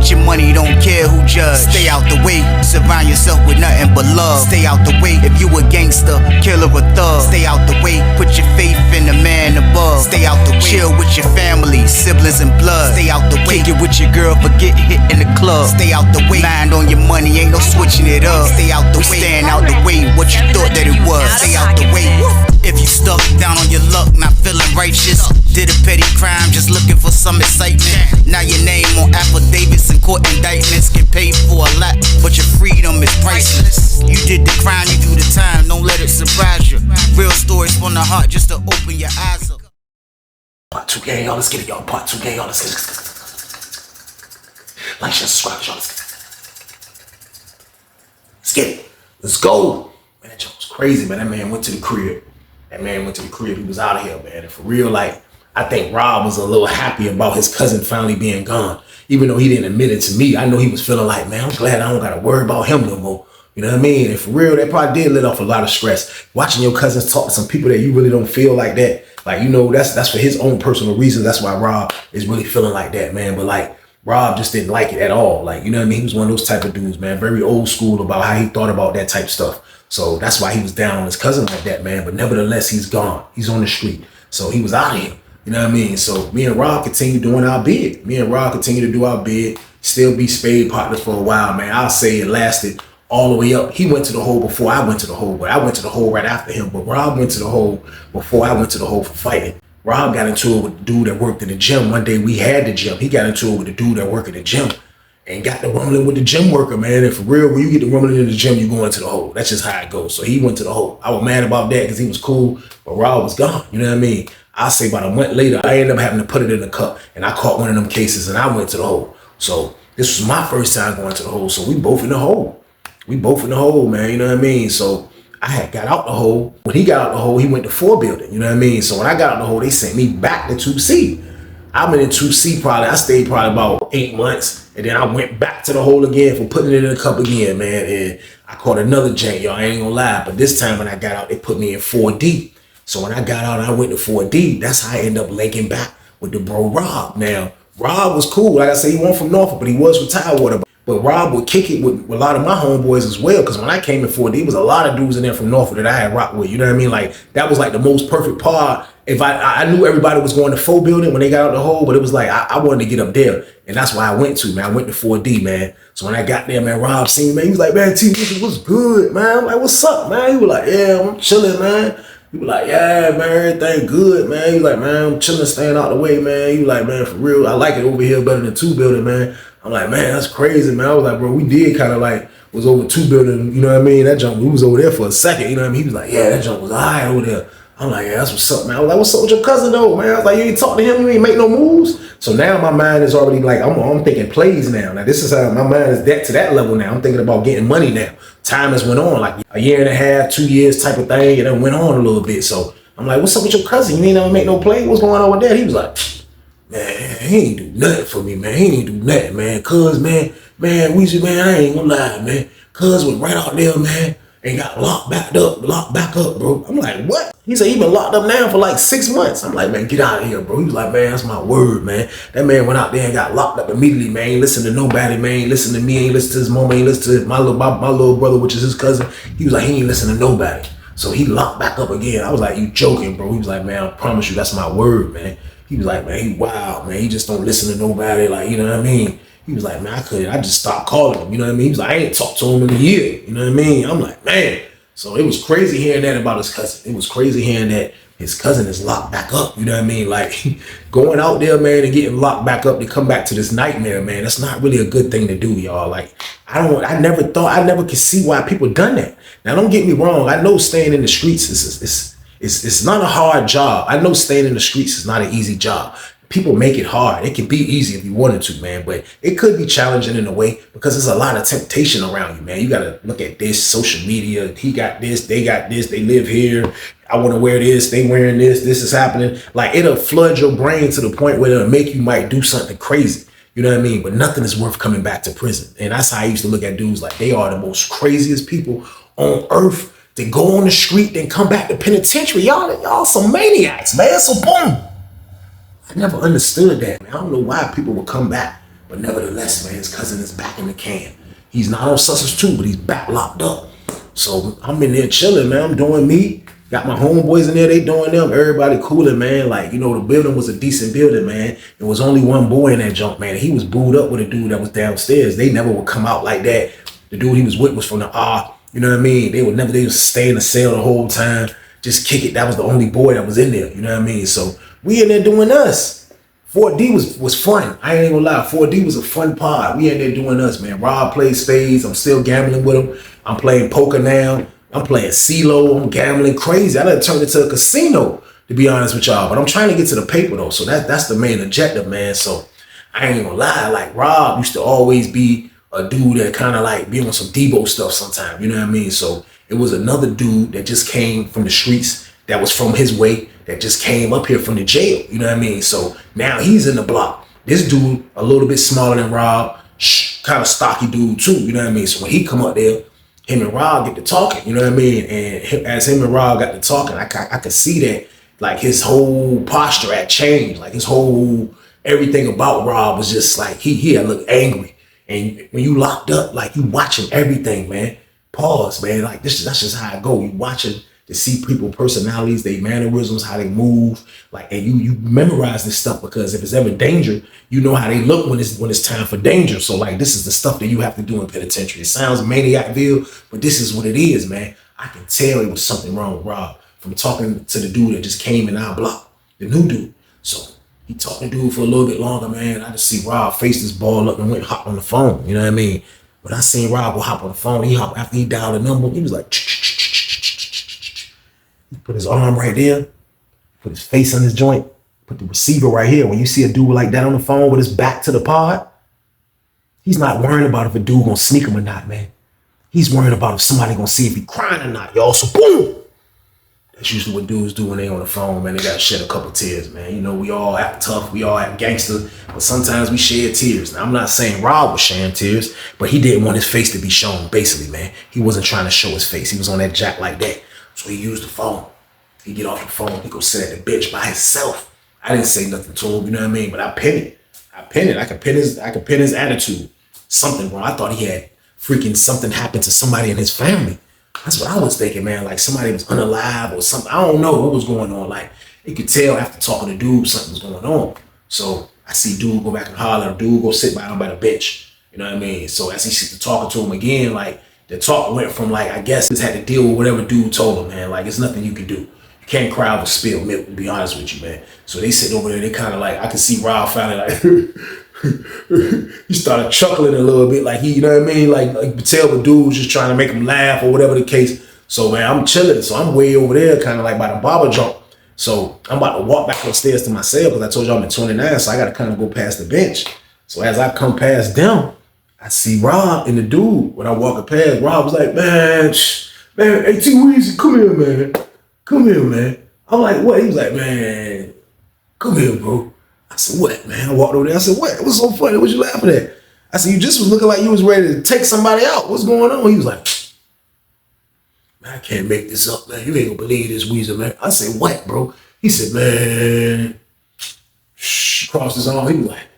Get your money, don't care who judge. Stay out the way, surround yourself with nothing but love. Stay out the way, if you a gangster, killer or thug. Stay out the way, put your faith in the man above. Stay out the way, chill with your family, siblings and blood. Stay out the way, kick it with your girl, forget hit in the club. Stay out the way, mind on your money, ain't no switching it up. Stay out the way, stand out the way, what you thought that it was. Stay out the way. If you stuck down on your luck, not feeling righteous, did a petty crime, just looking for some excitement. Now your name on affidavits and court indictments, get paid for a lot, but your freedom is priceless. You did the crime, you do the time, don't let it surprise you. Real stories from the heart, just to open your eyes up. Part 2 gang, y'all, let's get it, y'all. Part 2 gang, y'all, let's get it. Like, share, subscribe, y'all, let's get it. Let's go. Man, that joke was crazy, man. That man went to the crib. He was out of here, man. And for real, like, I think Rob was a little happy about his cousin finally being gone. Even though he didn't admit it to me, I know he was feeling like, man, I'm glad I don't got to worry about him no more. You know what I mean? And for real, that probably did let off a lot of stress. Watching your cousins talk to some people that you really don't feel like that. Like, you know, that's for his own personal reasons. That's why Rob is really feeling like that, man. But like, Rob just didn't like it at all. Like, you know what I mean? He was one of those type of dudes, man. Very old school about how he thought about that type of stuff. So that's why he was down on his cousin like that, man. But nevertheless, he's gone. He's on the street. So he was out of here. You know what I mean? So me and Rob continue doing our bid. Me and Rob continue to do our bid. Still be spade partners for a while, man. I'll say it lasted all the way up. He went to the hole before I went to the hole, but I went to the hole right after him. But Rob went to the hole before I went to the hole for fighting. Rob got into it with the dude that worked in the gym. One day we had the gym. He got into it with the dude that worked in the gym. And got the rumbling with the gym worker, man. And for real, when you get the rumbling in the gym, you go into the hole. That's just how it goes. So he went to the hole. I was mad about that because he was cool, but Rob was gone. You know what I mean? I'll say about a month later, I ended up having to put it in a cup, and I caught one of them cases, and I went to the hole. So this was my first time going to the hole. So we both in the hole. We both in the hole, man. You know what I mean? So I had got out the hole. When he got out the hole, he went to 4 building. You know what I mean? So when I got out the hole, they sent me back to 2C. I've been in 2C probably. I stayed probably about 8 months. And then I went back to the hole again for putting it in a cup again, man. And I caught another jank, y'all. I ain't gonna lie. But this time when I got out, they put me in 4D. So when I got out and I went to 4D, that's how I ended up linking back with the bro Rob. Now, Rob was cool. Like I said, he wasn't from Norfolk, but he was from Tidewater. But Rob would kick it with a lot of my homeboys as well. Because when I came in 4D, there was a lot of dudes in there from Norfolk that I had rocked with. You know what I mean? Like, that was like the most perfect part. If I knew everybody was going to 4 building when they got out the hole, but it was like, I wanted to get up there. And that's why I went to, man. I went to 4D, man. So when I got there, man, Rob seen me, man. He was like, man, T, what's good, man? I'm like, what's up, man? He was like, yeah, I'm chilling, man. He was like, yeah, man, everything good, man. He was like, man, I'm chilling, staying out the way, man. He was like, man, for real, I like it over here better than 2 building, man. I'm like, man, that's crazy, man. I was like, bro, we did kind of like, was over 2 building, you know what I mean? That junk, we was over there for a second, you know what I mean? He was like, yeah, that junk was all right over there. I'm like, yeah, that's what's up, man. I was like, what's up with your cousin, though, man? I was like, you ain't talk to him, you ain't make no moves? So now my mind is already like, I'm thinking plays now. Now, this is how my mind is to that level now. I'm thinking about getting money now. Time has went on, like a year and a half, 2 years type of thing, and it went on a little bit. So I'm like, what's up with your cousin? You ain't never make no play? What's going on with that? He was like, man, he ain't do nothing for me, man. He ain't do nothing, man. Cuz, man, Weezy, man, I ain't gonna lie, man. Cuz was right out there, man, and got locked back up, bro. I'm like, what? He said he been locked up now for like 6 months. I'm like, man, get out of here, bro. He was like, man, that's my word, man. That man went out there and got locked up immediately, man. Ain't listen to nobody, man. Ain't listen to me, ain't listen to his mama, ain't listen to my little brother, which is his cousin. He was like, he ain't listen to nobody. So he locked back up again. I was like, you joking, bro. He was like, man, I promise you, that's my word, man. He was like, man, he wild, man. He just don't listen to nobody, like, you know what I mean? He was like, man, I just stopped calling him, you know what I mean? He was like, I ain't talked to him in a year, you know what I mean? I'm like, man. So it was crazy hearing that about his cousin. It was crazy hearing that his cousin is locked back up, you know what I mean? Like, going out there, man, and getting locked back up to come back to this nightmare, man, that's not really a good thing to do, y'all. Like, I never could see why people done that. Now, don't get me wrong. I know staying in the streets it's not a hard job. I know staying in the streets is not an easy job. People make it hard. It can be easy if you wanted to, man, but it could be challenging in a way because there's a lot of temptation around you, man. You got to look at this, social media. He got this, they got this, they live here. I want to wear this, they wearing this is happening. Like, it'll flood your brain to the point where it'll make you might do something crazy. You know what I mean? But nothing is worth coming back to prison. And that's how I used to look at dudes like they are the most craziest people on earth to go on the street then come back to penitentiary. Y'all some maniacs, man. So boom. I never understood that, man. I don't know why people would come back But nevertheless, man, his cousin is back in the can. He's not on Sussex 2, but he's back locked up. So I'm in there chilling, man. I'm doing me. Got my homeboys in there, they doing them. Everybody cooling, man. Like, you know, the building was a decent building, man. There was only one boy in that junk, man. He was booed up with a dude that was downstairs. They never would come out like that. The dude he was with was from the R. You know what I mean? They would stay in the cell the whole time. Just kick it. That was the only boy that was in there. You know what I mean? So we in there doing us. 4D was fun. I ain't gonna lie. 4D was a fun pod. We in there doing us, man. Rob plays spades. I'm still gambling with him. I'm playing poker now. I'm playing CeeLo. I'm gambling crazy. I done turned it to a casino, to be honest with y'all. But I'm trying to get to the paper, though. So that's the main objective, man. So I ain't gonna lie. Like, Rob used to always be a dude that kind of like be on some Debo stuff sometimes. You know what I mean? So it was another dude that just came from the streets, that was from his way, that just came up here from the jail. You know what I mean? So now he's in the block. This dude, a little bit smaller than Rob, kind of stocky dude too. You know what I mean? So when he come up there, him and Rob get to talking, you know what I mean? And as him and Rob got to talking, I could see that, like, his whole posture had changed. Like, his whole, everything about Rob was just like, he had looked angry. And when you locked up, like, you watching everything, man. Pause, man. Like, that's just how I go. You watching to see people personalities, their mannerisms, how they move, like, and you memorize this stuff, because if it's ever danger, you know how they look when it's time for danger. So, like, this is the stuff that you have to do in penitentiary. It sounds maniacville, but this is what it is, man. I can tell it was something wrong with Rob from talking to the dude that just came in our block, the new dude. So he talked to the dude for a little bit longer, man. I just see Rob face this ball up and went hop on the phone. You know what I mean? But I seen Rob go hop on the phone. He hopped after he dialed the number. He was like, he put his arm right there, put his face on his joint, put the receiver right here. When you see a dude like that on the phone with his back to the pod, he's not worrying about if a dude gonna sneak him or not, man. He's worrying about if somebody gonna see if he crying or not, y'all. So boom! That's usually what dudes do when they on the phone, man. They gotta shed a couple tears, man. You know, we all act tough, we all act gangster, but sometimes we shed tears. Now, I'm not saying Rob was shedding tears, but he didn't want his face to be shown, basically, man. He wasn't trying to show his face. He was on that jack like that. So he used the phone. He get off the phone, he go sit at the bench by himself. I didn't say nothing to him, you know what I mean? But I pinned it. I could pin his attitude. Something, bro. I thought he had freaking something happened to somebody in his family. That's what I was thinking, man. Like, somebody was unalive or something. I don't know what was going on. Like, you could tell after talking to dude something was going on. So I see dude go back and holler. Dude go sit by him by the bench. You know what I mean? So as he sit talking to him again, like, the talk went from, like, I guess just had to deal with whatever dude told him, man. Like, it's nothing you can do. You can't cry over spilled milk, to be honest with you, man. So they sitting over there, they kind of like, I could see Rob finally like, he started chuckling a little bit, like, he, you know what I mean? Like you could tell the dude was just trying to make him laugh or whatever the case. So, man, I'm chilling. So I'm way over there, kind of like by the barber jump. So I'm about to walk back upstairs to my cell, because I told you I'm at 29, so I got to kind of go past the bench. So as I come past them, I see Rob and the dude. When I walk past, Rob was like, man, hey, T Weezy, come here, man. Come here, man. I'm like, what? He was like, man, come here, bro. I said, what, man? I walked over there. I said, what? What's so funny? What you laughing at? I said, you just was looking like you was ready to take somebody out. What's going on? He was like, man, I can't make this up, man. You ain't gonna believe this, Weezer, man. I said, what, bro? He said, man, crossed his arm. He was like,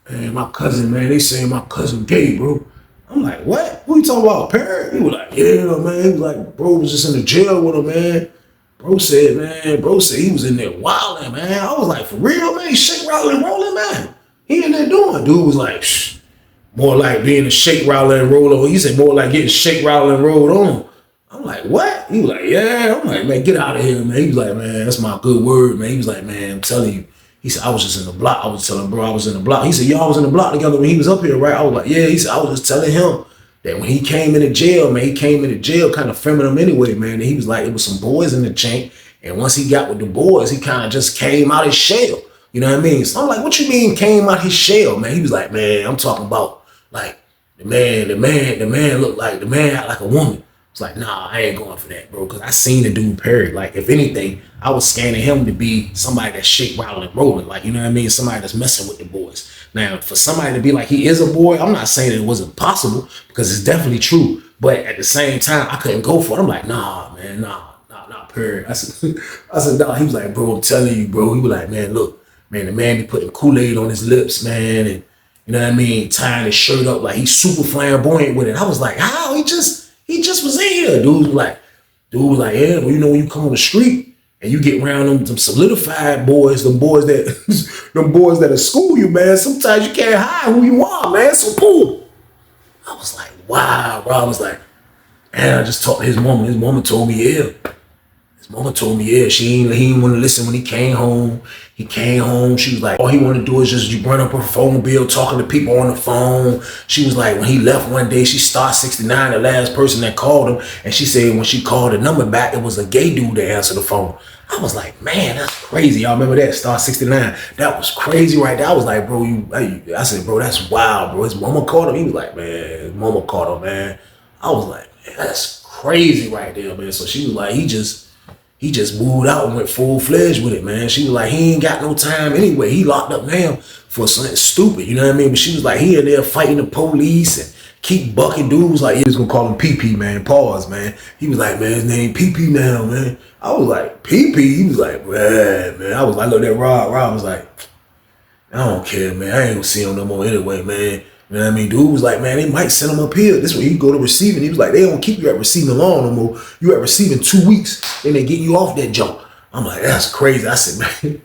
man, my cousin, man, they saying my cousin gay, bro. I'm like, what? Who you talking about, parent? He was like, yeah, man. He was like, bro was just in the jail with him, man. Bro said he was in there wilding, man. I was like, for real, man? Shake, rattling, rolling, man. He in there doing. Dude was like, more like being a shake, rattling, and roller. He said more like getting shake, rattling, and rolled on. I'm like, what? He was like, yeah. I'm like, man, get out of here, man. He was like, man, that's my good word, man. He was like, man, I'm telling you. He said, I was just in the block. I was telling bro, I was in the block. He said, y'all was in the block together when he was up here, right? I was like, yeah. He said, I was just telling him that when he came into jail, man, he came into jail kind of filming him anyway, man. And he was like, it was some boys in the chain. And once he got with the boys, he kind of just came out his shell. You know what I mean? So I'm like, what you mean came out his shell, man? He was like, man, I'm talking about like the man looked like, the man act like a woman. It's like, nah, I ain't going for that, bro. Because I seen the dude Perry. Like, if anything, I was scanning him to be somebody that's shake, rattling, and rolling. Like, you know what I mean? Somebody that's messing with the boys. Now, for somebody to be like, he is a boy, I'm not saying it wasn't possible, because it's definitely true. But at the same time, I couldn't go for it. I'm like, nah, man, nah, Perry. I said, nah. He was like, bro, I'm telling you, bro. He was like, man, look, Man, the man be putting Kool-Aid on his lips, man, and you know what I mean, tying his shirt up like he's super flamboyant with it. I was like, how? He just was in here. Dude was like, yeah, well, you know, when you come on the street and you get around them solidified boys, them boys that school you, man, sometimes you can't hide who you are, man. So boom. I was like, wow. Rob was like, man, I just talked to his mama. His mama told me, yeah. Mama told me, yeah, he didn't want to listen when he came home. He came home. She was like, all he wanted to do is just you run up her phone bill, talking to people on the phone. She was like, when he left one day, she star 69, the last person that called him. And she said when she called the number back, it was a gay dude that answered the phone. I was like, man, that's crazy. Y'all remember that, star 69? That was crazy right there. I was like, bro, I said, bro, that's wild, bro. His mama called him. He was like, man, his mama called him, man. I was like, man, that's crazy right there, man. So she was like, he just moved out and went full-fledged with it, man. She was like, he ain't got no time anyway. He locked up now for something stupid, you know what I mean? But she was like, he in there fighting the police and keep bucking dudes. Like, he was gonna call him PP, man. Pause, man. He was like, man, his name PP now, man. I was like, PP? He was like, man. I was like, look at that Rob. Rob was like, I don't care, man. I ain't gonna see him no more anyway, man. You know what I mean? Dude was like, man, they might send him up here. This way he go to receiving. He was like, they don't keep you at receiving long no more. You at receiving 2 weeks, then they get you off that jump. I'm like, that's crazy. I said, man,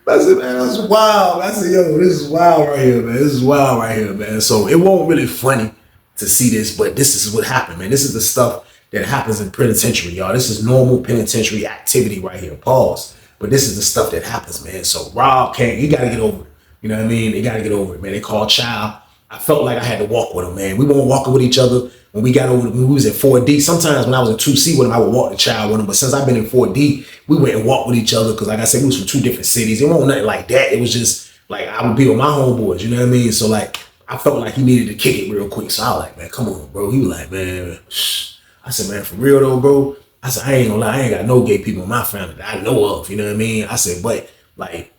that's wild. I said, yo, this is wild right here, man. This is wild right here, man. So it won't really funny to see this, but this is what happened, man. This is the stuff that happens in penitentiary, y'all. This is normal penitentiary activity right here. Pause. But this is the stuff that happens, man. So Rob can't, he got to get over it. You know what I mean? They got to get over it, man. They called child. I felt like I had to walk with him, man. We weren't walking with each other when we got over, when we was in 4D. Sometimes when I was in 2C with him, I would walk the child with him. But since I've been in 4D, we went and walked with each other because, like I said, we was from 2 different cities. It wasn't nothing like that. It was just like I would be with my homeboys, you know what I mean? So, like, I felt like he needed to kick it real quick. So I was like, man, come on, bro. He was like, man, shh. I said, man, for real though, bro. I said, I ain't gonna lie. I ain't got no gay people in my family that I know of, you know what I mean? I said, but, like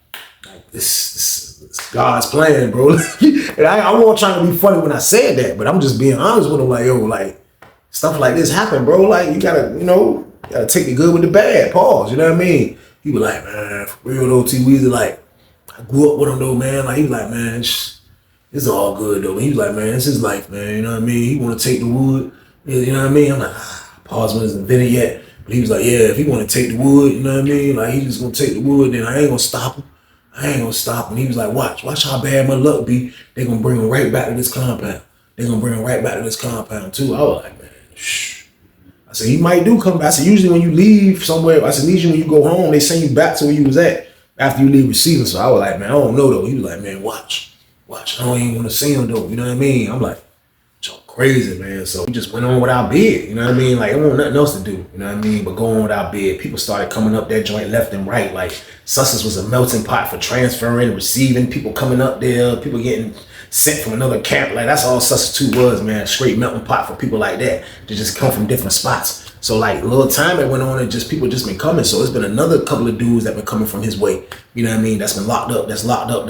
this God's plan, bro. And I wasn't trying to be funny when I said that, but I'm just being honest with him. Like, yo, like stuff like this happen, bro. Like you gotta, gotta take the good with the bad. Pause. You know what I mean? He was like, man, for real though, T Weezy. Like, I grew up with him though, man. Like he was like, man, it's all good though. He was like, man, it's his life, man. You know what I mean? He want to take the wood. You know what I mean? I'm like, pause when it's invented yet. But he was like, yeah, if he want to take the wood, you know what I mean? Like he just gonna take the wood, then I ain't gonna stop him. And he was like, watch how bad my luck be. They gonna bring him right back to this compound. They gonna bring him right back to this compound too. I was like, man, shh. I said, he might do come back. I said, usually when you leave somewhere, I said, usually when you go home, they send you back to where you was at after you leave receiving. So I was like, man, I don't know though. He was like, man, watch. I don't even want to see him though. You know what I mean? I'm like, y'all crazy, man. So we just went on with our bid. You know what I mean? Like, it wasn't nothing else to do. You know what I mean? But going on with our bid, people started coming up that joint left and right. Like, Sussex was a melting pot for transferring, receiving, people coming up there, people getting sent from another camp. Like, that's all Sussex 2 was, man. Straight melting pot for people like that to just come from different spots. So, like, a little time that went on, and just people just been coming. So it's been another couple of dudes that been coming from his way. You know what I mean? That's been locked up. That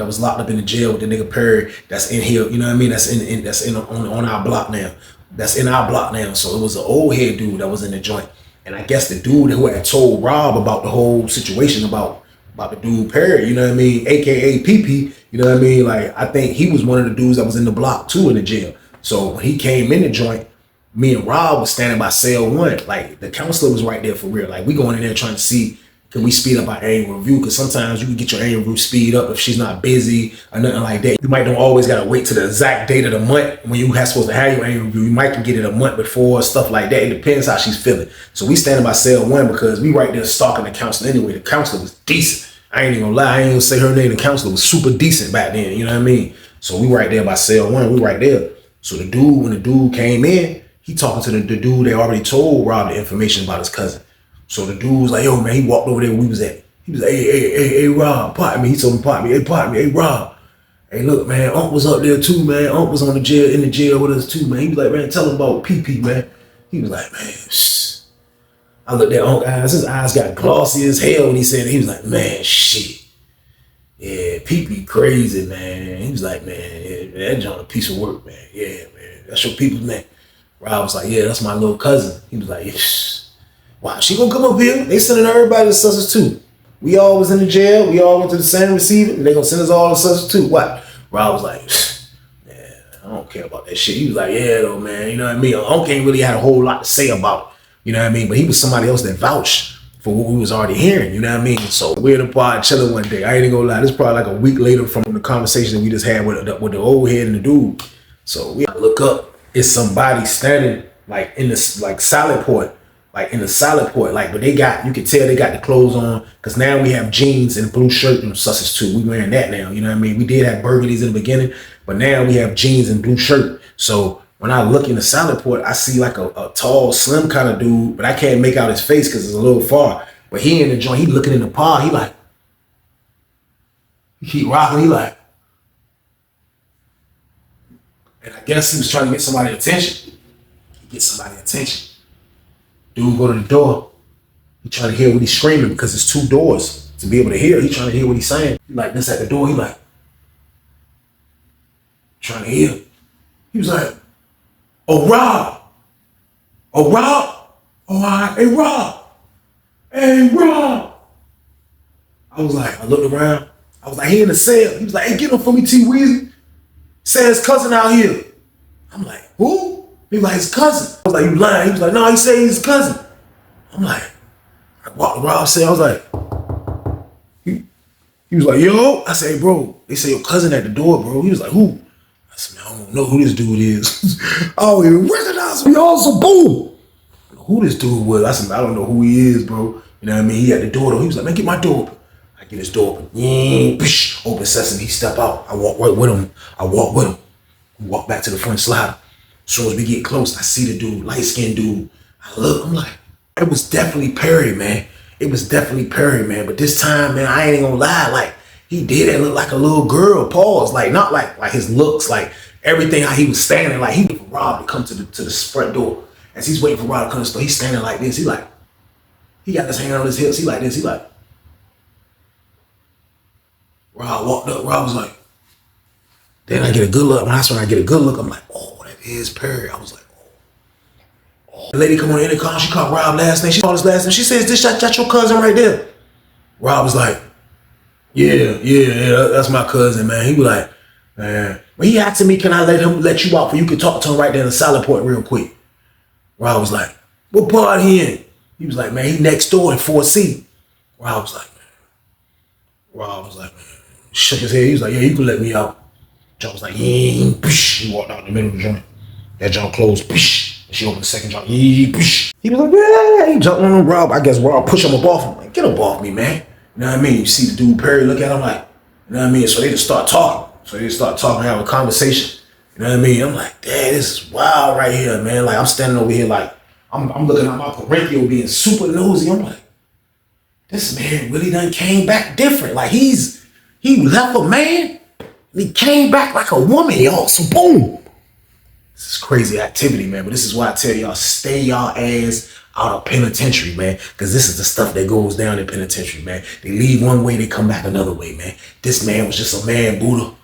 was locked up in the jail with the nigga Perry. That's in here. You know what I mean? That's on our block now. That's in our block now. So it was an old head dude that was in the joint. And I guess the dude who had told Rob about the whole situation about the dude Perry, you know what I mean? AKA PP, you know what I mean? Like, I think he was one of the dudes that was in the block too in the jail. So when he came in the joint, me and Rob was standing by cell 1. Like, the counselor was right there for real. Like, we going in there trying to see, can we speed up our annual review? Because sometimes you can get your annual review speed up if she's not busy or nothing like that. You might don't always got to wait to the exact date of the month when you supposed to have your annual review. You might can get it a month before, stuff like that. It depends how she's feeling. So we standing by cell 1 because we right there stalking the counselor anyway. The counselor was decent. I ain't even gonna lie. I ain't gonna say her name. The counselor was super decent back then. You know what I mean? So we right there by cell 1. We right there. So when the dude came in, he talking to the dude that already told Rob the information about his cousin. So the dude was like, yo, man, he walked over there where we was at. He was like, hey, Rob, pardon me. He told him, pardon me, hey, Rob. Hey, look, man, Unc was up there too, man. Unc was in the jail with us too, man. He was like, man, tell him about PP, man. He was like, man, shh. I looked at Unc eyes. His eyes got glossy as hell when he said it. He was like, man, shit. Yeah, PP crazy, man. He was like, man, yeah, that John a piece of work, man. Yeah, man, that's your people's man. Rob was like, yeah, that's my little cousin. He was like, wow, she gonna come up here? They sending everybody to Sussex too. We all was in the jail. We all went to the same receiving. And they gonna send us all to substitute. What? Rob was like, man, I don't care about that shit. He was like, yeah, though, man. You know what I mean? Unc ain't really had a whole lot to say about it. You know what I mean? But he was somebody else that vouched for what we was already hearing. You know what I mean? So we're in the pod chilling one day. I ain't gonna lie. This is probably like a week later from the conversation that we just had with the old head and the dude. So we look up. It's somebody standing like in this like salad port. Like in the salad port, like, but you can tell they got the clothes on, because now we have jeans and a blue shirt and Sussex too. We wearing that now, you know what I mean? We did have burgundies in the beginning, but now we have jeans and blue shirt. So when I look in the salad port, I see like a tall, slim kind of dude, but I can't make out his face because it's a little far. But he in the joint, he looking in the pod, he like, he keep rocking, he like, and I guess he was trying to get somebody's attention. He gets somebody's attention. Dude go to the door. He trying to hear what he's screaming because it's 2 doors to be able to hear. He trying to hear what he's saying. He like this at the door. He like trying to hear. He was like, "Oh Rob, oh Rob, oh hi, hey Rob, hey Rob." I was like, I looked around. I was like, he in the cell. He was like, "Hey, get him for me, T Weezy. Say his cousin out here." I'm like, who? He was like, his cousin. I was like, you lying? He was like, no, he said he's his cousin. I'm like, I walked around, I was like, he was like, yo. I said, hey, bro, they say your cousin at the door, bro. He was like, who? I said, man, I don't know who this dude is. I don't even recognize him. Y'all, so boom. I don't know who this dude was. I said, man, I don't know who he is, bro. You know what I mean? He at the door, though. He was like, man, get my door open. I get his door open. Open sesame, he step out. I walk right with him. We walk back to the front slider. As soon as we get close, I see the dude, light-skinned dude. I look, I'm like, it was definitely Perry, man. It was definitely Perry, man. But this time, man, I ain't gonna lie, like, he did it look like a little girl, pause. Like, not like his looks, like everything, how he was standing, like he waiting for Rob to come to the front door. As he's waiting for Rob to come to the store, he's standing like this. He got his hand on his hips, he like this, he like. Rob walked up, Rob was like, then I get a good look. That's when I get a good look, I'm like, oh, that is Perry. I was like, oh. The lady come on the intercom, she called Rob last name. She called his last name. She says, this that your cousin right there? Rob was like, yeah, that's my cousin, man. He was like, man. When he asked me, can I let you out for you can talk to him right there in the salad port real quick? Rob was like, what part he in? He was like, man, he next door in 4C. Rob was like, man. Shook his head. He was like, yeah, you can let me out. John was like, he walked out in the middle of the joint. That joint closed. And she opened the second joint. He was like, yeah. He jumped on Rob. I guess Rob pushed him up off him. Like, get up off me, man. You know what I mean? You see the dude Perry look at him like, you know what I mean? So they just start talking. Have a conversation. You know what I mean? I'm like, dang, this is wild right here, man. Like, I'm standing over here like, I'm looking at my Corinthian being super nosy. I'm like, this man really done came back different. Like, he left a man, and he came back like a woman, y'all. So boom. This is crazy activity, man. But this is why I tell y'all, stay y'all ass out of penitentiary, man. Because this is the stuff that goes down in penitentiary, man. They leave one way, they come back another way, man. This man was just a man, Buddha.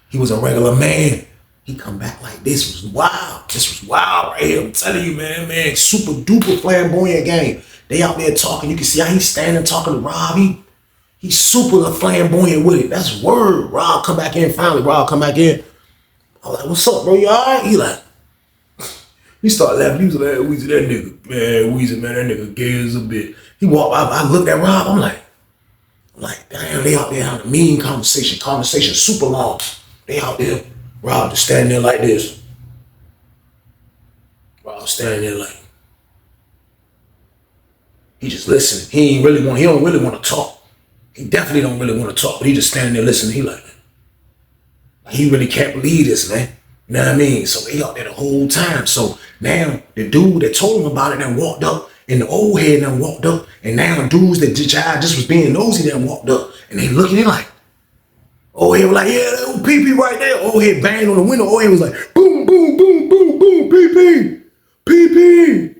He was a regular man. He come back like this. Was wild. This was wild right here. I'm telling you, man, super duper flamboyant game. They out there talking. You can see how he's standing talking to Rob. He's super flamboyant with it. That's word. Rob come back in finally. Rob come back in. I was like, what's up, bro? You all right? He like, he started laughing. He was like, Weezy, that nigga, man, Weezy, man, that nigga gay as a bit. He walked, I looked at Rob. I'm like, damn, they out there having a mean conversation super long. They out there. Rob just standing there like this. Rob standing there like, he just listening. He don't really want to talk. He definitely don't really want to talk, but he just standing there listening. He like he really can't believe this, man. You know what I mean? So they out there the whole time. So now the dude that told him about it then walked up, and the old head then walked up, and now dudes that just was being nosy then walked up, and they looking at like, old head was like, yeah, that old pee-pee right there. Old head banged on the window. Old head was like, boom, boom, boom, boom, boom, pee-pee, pee-pee,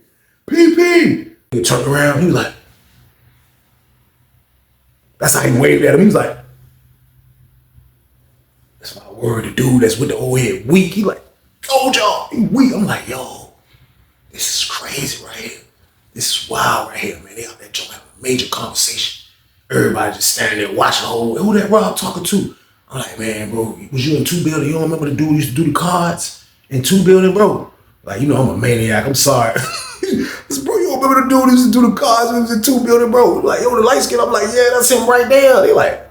pee-pee. He turned around, he was like, that's how he waved at him. He was like, that's my word, the dude that's with the old head weak. He like, told y'all, he weak. I'm like, yo, this is crazy right here. This is wild right here, man. They out there having a major conversation. Everybody just standing there watching the whole, who that Rob talking to? I'm like, man, bro, was you in 2 building? You don't remember the dude who used to do the cards in 2 building, bro? Like, you know, I'm a maniac. I'm sorry. Bro, you don't remember the dude who used to do the cards when he was in 2 building, bro? Like, yo, the light skin. I'm like, yeah, that's him right there. They like,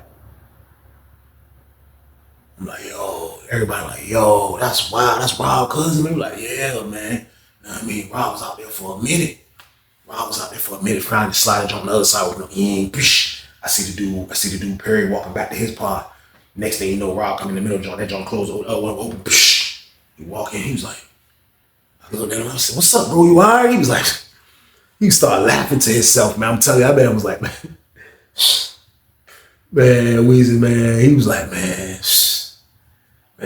I'm like, yo, everybody like, yo, that's wild. That's Rob cousin. They like, yeah, man. You know what I mean? Rob was out there for a minute. Finally sliding on the other side with him. I see the dude Perry walking back to his pod. Next thing you know, Rob come in the middle, that joint closed, open. He walk in, he was like, I looked at him, I said, what's up, bro? You all right? He was like, he started laughing to himself, man. I'm telling you, that man was like, man, Weezy, man. He was like, man,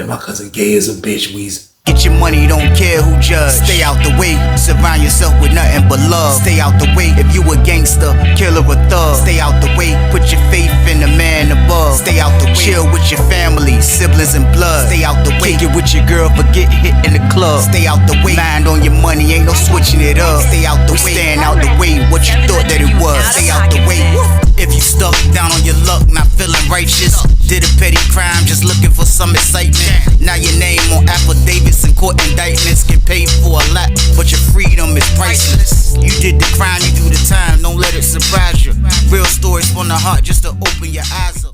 my cousin gay as a bitch, Weezy. Get your money, don't care who judge. Stay out the way, surround yourself with nothing but love. Stay out the way if you a gangster, killer or thug. Stay out the way, put your faith in the man above. Stay out the way, chill with your family, siblings and blood. Stay out the way, kick it with your girl, forget hit in the club. Stay out the way, mind on your money, ain't no switching it up. Stay out the way, stand out the way, what you thought that it was. Stay out the way. If you stuck down on your luck, not feeling righteous, did a petty crime, just looking for some excitement. Now your name on affidavits and court indictments, get paid for a lot, but your freedom is priceless. You did the crime, you do the time, don't let it surprise you. Real stories from the heart, just to open your eyes up.